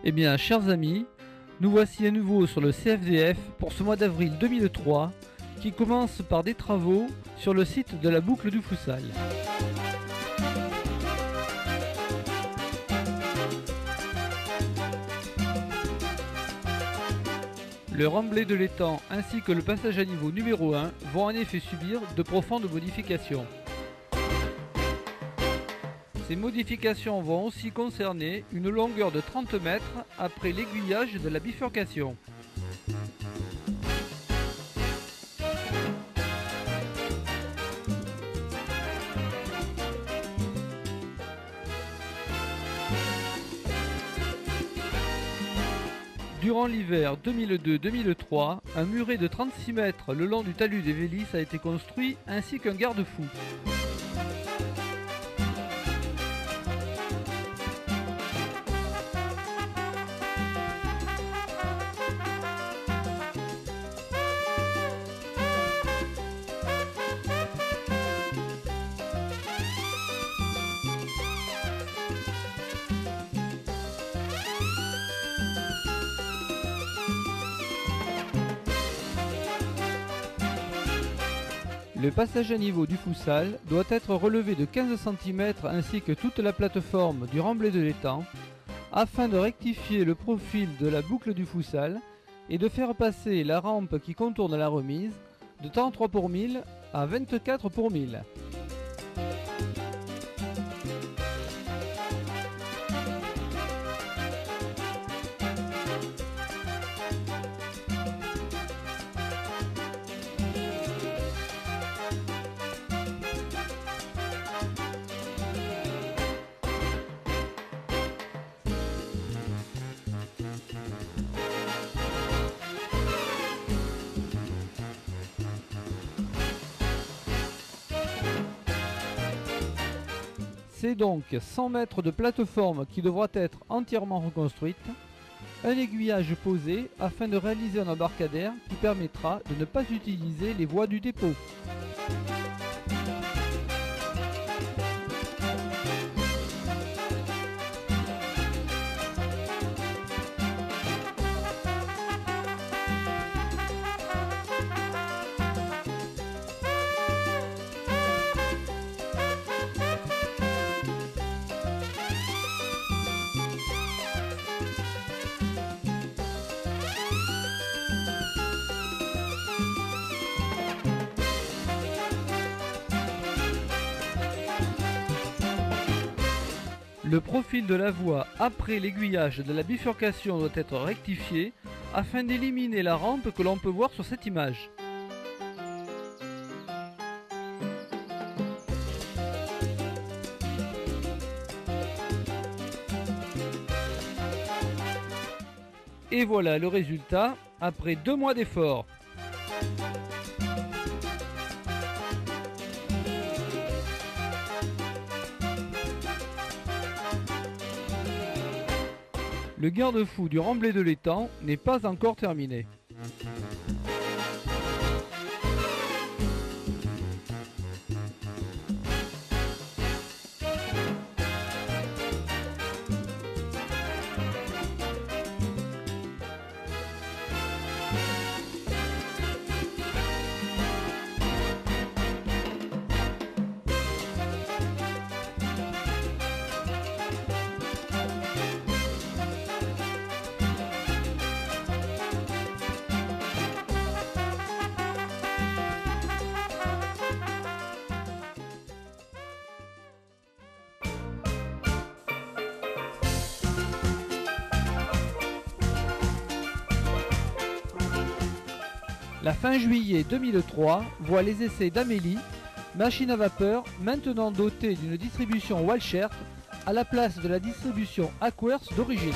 Eh bien, chers amis, nous voici à nouveau sur le CFDF pour ce mois d'avril 2003 qui commence par des travaux sur le site de la boucle du Foussal. Le remblai de l'étang ainsi que le passage à niveau numéro 1 vont en effet subir de profondes modifications. Ces modifications vont aussi concerner une longueur de 30 mètres après l'aiguillage de la bifurcation. Durant l'hiver 2002-2003, un muret de 36 mètres le long du talus des Vélis a été construit ainsi qu'un garde-fou. Le passage à niveau du Foussal doit être relevé de 15 cm ainsi que toute la plateforme du remblai de l'étang afin de rectifier le profil de la boucle du Foussal et de faire passer la rampe qui contourne la remise de 33 pour 1000 à 24 pour 1000. C'est donc 100 mètres de plateforme qui devra être entièrement reconstruite, un aiguillage posé afin de réaliser un embarcadère qui permettra de ne pas utiliser les voies du dépôt. Le profil de la voie après l'aiguillage de la bifurcation doit être rectifié afin d'éliminer la rampe que l'on peut voir sur cette image. Et voilà le résultat après 2 mois d'efforts. Le garde-fou du remblai de l'étang n'est pas encore terminé. La fin juillet 2003 voit les essais d'Amélie, machine à vapeur maintenant dotée d'une distribution Walchert à la place de la distribution Aquers d'origine.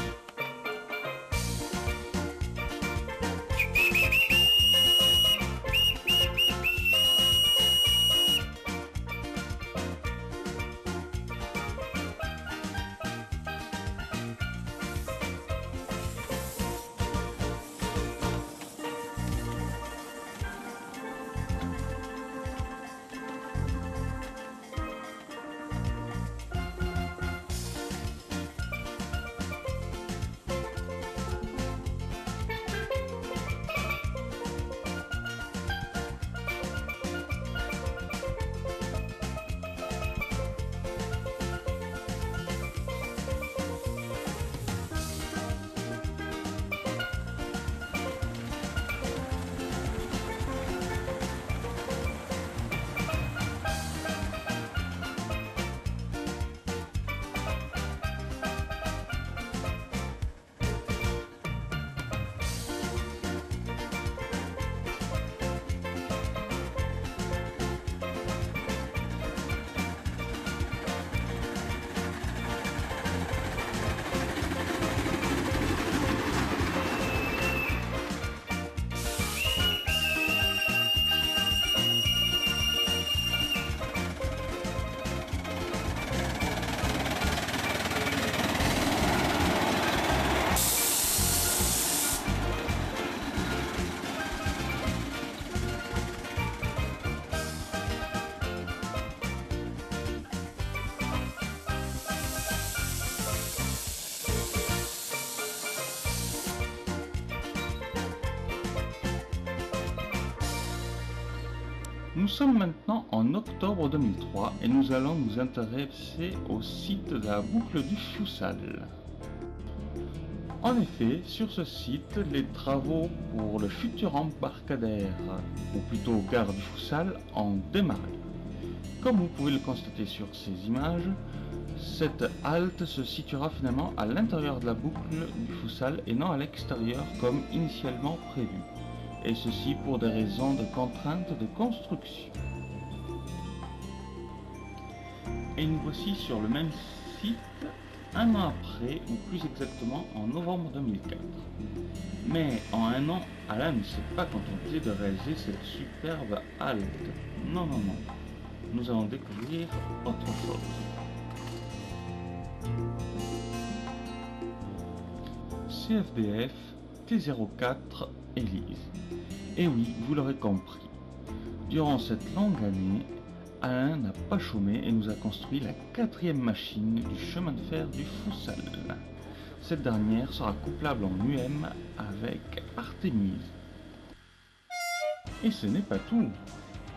Nous sommes maintenant en octobre 2003 et nous allons nous intéresser au site de la boucle du Fussal. En effet, sur ce site, les travaux pour le futur embarcadère, ou plutôt gare du Fussal, ont démarré. Comme vous pouvez le constater sur ces images, cette halte se situera finalement à l'intérieur de la boucle du Fussal et non à l'extérieur comme initialement prévu. Et ceci pour des raisons de contraintes de construction. Et nous voici sur le même site un an après, ou plus exactement en novembre 2004. Mais en un an, Alain ne s'est pas contenté de réaliser cette superbe halte. Non, non, non. Nous allons découvrir autre chose. CFDF T04 Élise. Et oui, vous l'aurez compris. Durant cette longue année, Alain n'a pas chômé et nous a construit la 4e machine du chemin de fer du Fussal. Cette dernière sera couplable en UM avec Artémise. Et ce n'est pas tout.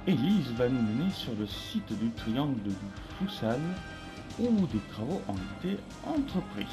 Élise va nous mener sur le site du triangle du Fussal où des travaux ont été entrepris.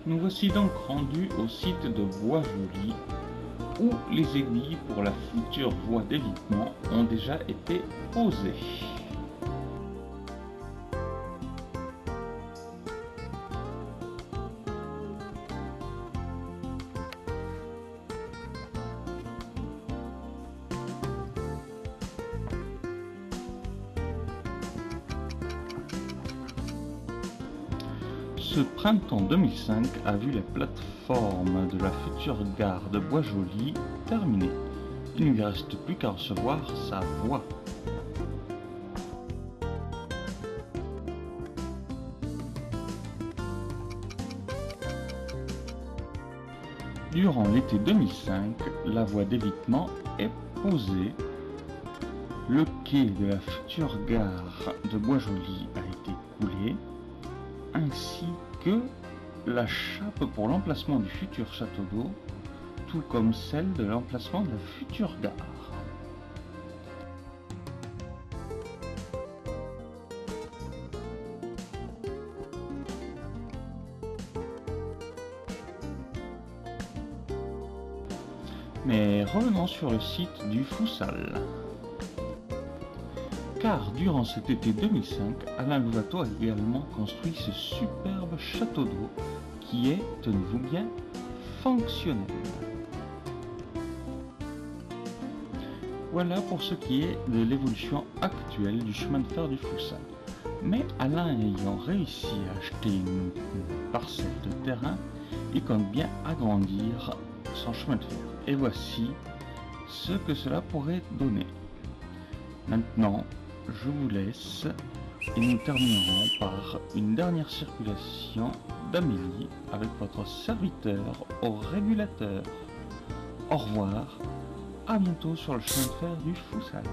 Nous voici donc rendus au site de Boisjoli, où les aiguilles pour la future voie d'évitement ont déjà été posées. Ce printemps 2005 a vu la plateforme de la future gare de Boisjoli terminée. Il ne lui reste plus qu'à recevoir sa voie. Durant l'été 2005, la voie d'évitement est posée. Le quai de la future gare de Boisjoli a été coulé, ainsi que la chape pour l'emplacement du futur château d'eau, tout comme celle de l'emplacement de la future gare. Mais revenons sur le site du Fussal. Car durant cet été 2005, Alain Louvato a également construit ce superbe château d'eau qui est, tenez-vous bien, fonctionnel. Voilà pour ce qui est de l'évolution actuelle du chemin de fer du Fussal. Mais Alain ayant réussi à acheter une parcelle de terrain, il compte bien agrandir son chemin de fer. Et voici ce que cela pourrait donner. Maintenant, je vous laisse et nous terminerons par une dernière circulation d'Amélie avec votre serviteur au régulateur. Au revoir, à bientôt sur le chemin de fer du Fussal.